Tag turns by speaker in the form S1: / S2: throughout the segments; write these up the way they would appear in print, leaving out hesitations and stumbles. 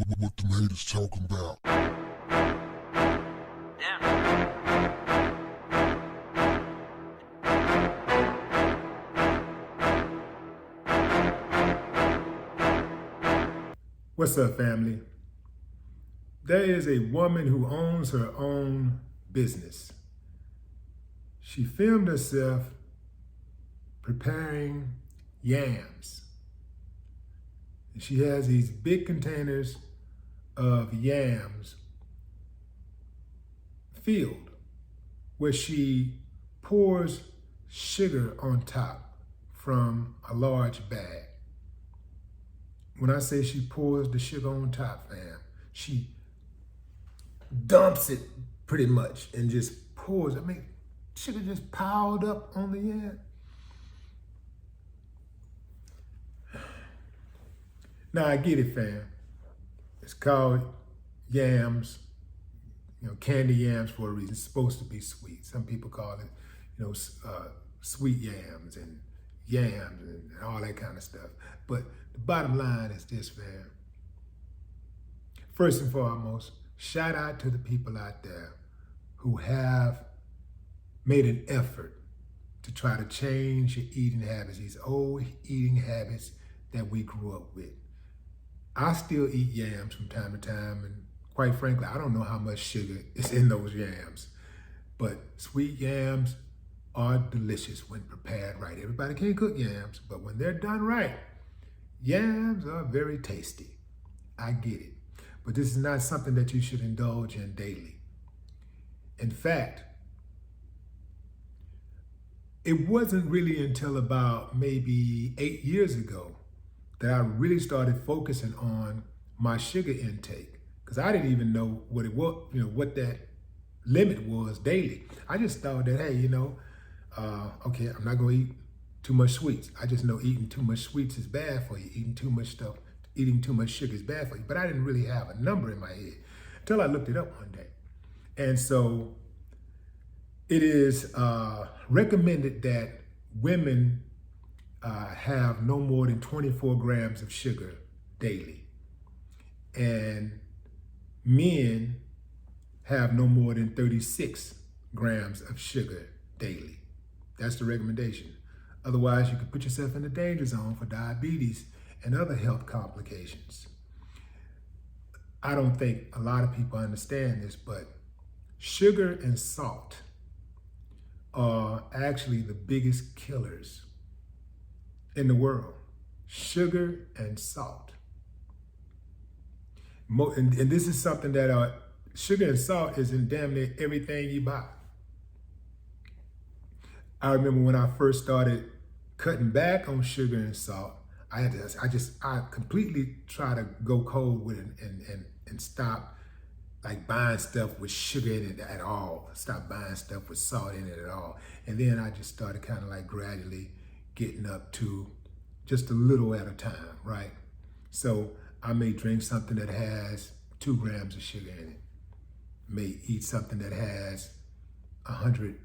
S1: What them haters talking about?
S2: What's up, family? There is a woman who owns her own business. She filmed herself preparing yams. And she has these big containers of yams filled where she pours sugar on top from a large bag. When I say she pours the sugar on top, fam, she dumps it pretty much and just pours. I mean, sugar just piled up on the yam. Now I get it, fam. It's called yams, candy yams for a reason. It's supposed to be sweet. Some people call it, sweet yams and all that kind of stuff. But the bottom line is this, fam. First and foremost, shout out to the people out there who have made an effort to try to change your eating habits, these old eating habits that we grew up with. I still eat yams from time to time, and quite frankly, I don't know how much sugar is in those yams. But sweet yams are delicious when prepared right. Everybody can't cook yams, but when they're done right, yams are very tasty. I get it. But this is not something that you should indulge in daily. In fact, it wasn't really until about maybe 8 years ago that I really started focusing on my sugar intake, because I didn't even know what it was, what that limit was daily. I just thought that, hey, okay, I'm not gonna eat too much sweets. I just know eating too much sweets is bad for you. Eating too much sugar is bad for you. But I didn't really have a number in my head until I looked it up one day. And so it is recommended that women have no more than 24 grams of sugar daily. And men have no more than 36 grams of sugar daily. That's the recommendation. Otherwise, you could put yourself in the danger zone for diabetes and other health complications. I don't think a lot of people understand this, but sugar and salt are actually the biggest killers in the world. Sugar and salt. And this is something that sugar and salt is in damn near everything you buy. I remember when I first started cutting back on sugar and salt, I completely try to go cold with it and stop like buying stuff with sugar in it at all. Stop buying stuff with salt in it at all. And then I just started kind of like gradually getting up to just a little at a time, right? So I may drink something that has 2 grams of sugar in it. May eat something that has 100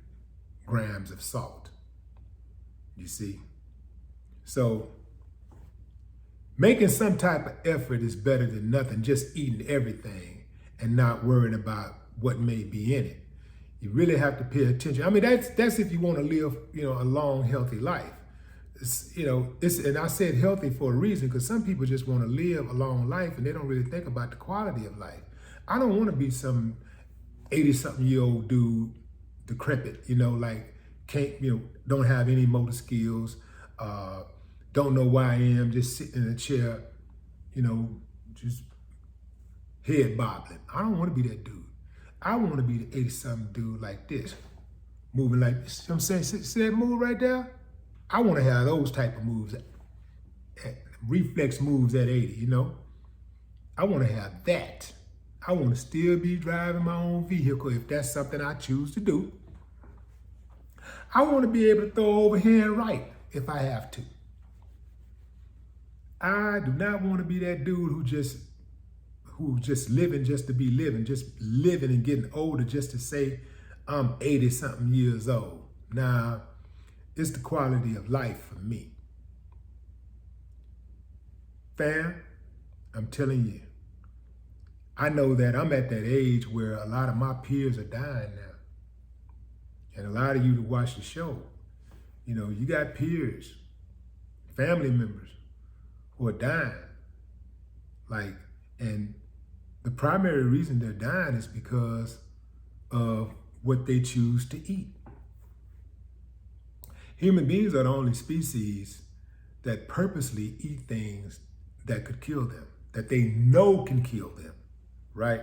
S2: grams of salt. You see? So making some type of effort is better than nothing, just eating everything and not worrying about what may be in it. You really have to pay attention. I mean, that's if you want to live, a long, healthy life. And I said healthy for a reason, because some people just want to live a long life and they don't really think about the quality of life. I don't want to be some 80-something-year-old dude, decrepit, don't have any motor skills, don't know why I am, just sitting in a chair, just head bobbling. I don't want to be that dude. I want to be the 80-something dude like this, moving like this. You know what I'm saying? See that move right there? I want to have those type of moves, reflex moves at 80, I want to have that. I want to still be driving my own vehicle if that's something I choose to do. I want to be able to throw overhand right if I have to. I do not want to be that dude who's just living just to be living, just living and getting older just to say I'm 80-something years old. Nah, it's the quality of life for me. Fam, I'm telling you, I know that I'm at that age where a lot of my peers are dying now. And a lot of you to watch the show, you know, you got peers, family members who are dying. Like, and the primary reason they're dying is because of what they choose to eat. Human beings are the only species that purposely eat things that could kill them, that they know can kill them, right?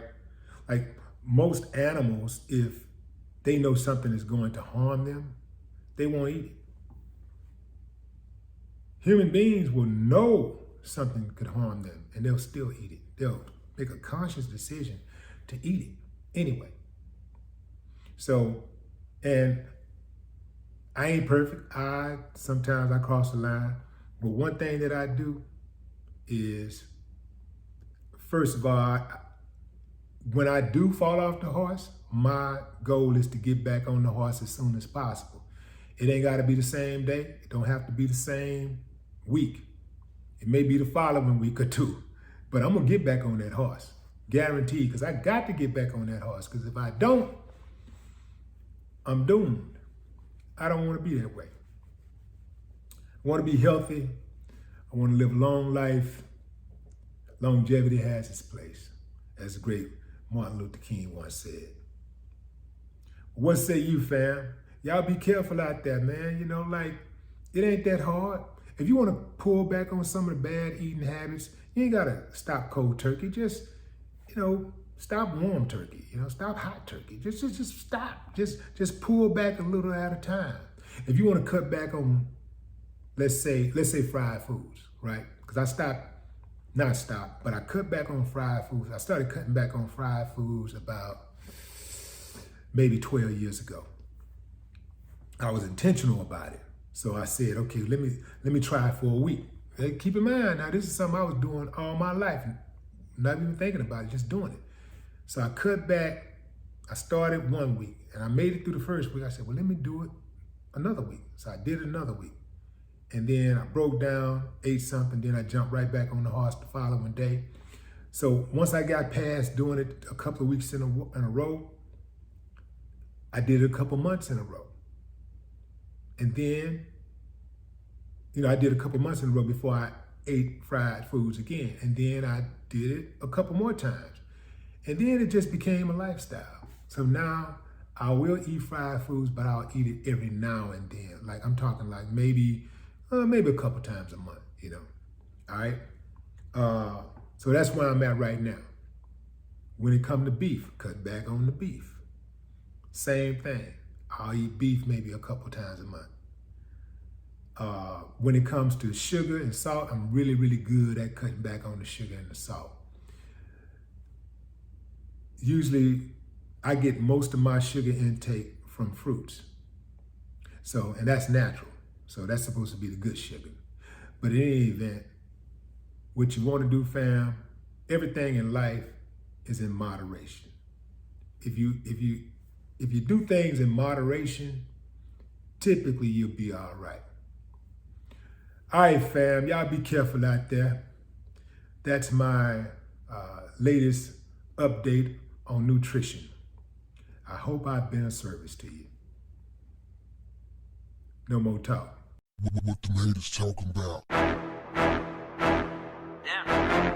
S2: Like most animals, if they know something is going to harm them, they won't eat it. Human beings will know something could harm them and they'll still eat it. They'll make a conscious decision to eat it anyway. So, and I ain't perfect. Sometimes I cross the line. But one thing that I do is, first of all, when I do fall off the horse, my goal is to get back on the horse as soon as possible. It ain't got to be the same day. It don't have to be the same week. It may be the following week or two, but I'm going to get back on that horse. Guaranteed, because I got to get back on that horse, because if I don't, I'm doomed. I don't want to be that way. I want to be healthy. I want to live a long life. Longevity has its place, as the great Martin Luther King once said. What say you, fam? Y'all be careful out there, man. You know, like, it ain't that hard. If you want to pull back on some of the bad eating habits, you ain't got to stop cold turkey. Just, you know, stop warm turkey. You know, stop hot turkey. Just stop. Just pull back a little at a time. If you want to cut back on, let's say fried foods, right? Because I cut back on fried foods. I started cutting back on fried foods about maybe 12 years ago. I was intentional about it. So I said, okay, let me try it for a week. Hey, keep in mind, now this is something I was doing all my life, not even thinking about it, just doing it. So I cut back. I started 1 week and I made it through the first week. I said, well, let me do it another week. So I did another week. And then I broke down, ate something, then I jumped right back on the horse the following day. So once I got past doing it a couple of weeks in a row, I did it a couple months in a row. And then, you know, I did a couple months in a row before I ate fried foods again. And then I did it a couple more times. And then it just became a lifestyle. So now I will eat fried foods, but I'll eat it every now and then. Like I'm talking like maybe a couple times a month, you know, all right? So that's where I'm at right now. When it comes to beef, cut back on the beef. Same thing. I'll eat beef maybe a couple times a month. When it comes to sugar and salt, I'm really, really good at cutting back on the sugar and the salt. Usually, I get most of my sugar intake from fruits. So, and that's natural. So that's supposed to be the good sugar. But in any event, what you want to do, fam, everything in life is in moderation. If you do things in moderation, typically you'll be all right. All right, fam, y'all be careful out there. That's my latest update on nutrition. I hope I've been of service to you. No more talk.
S1: What the haters talking about?
S3: Yeah.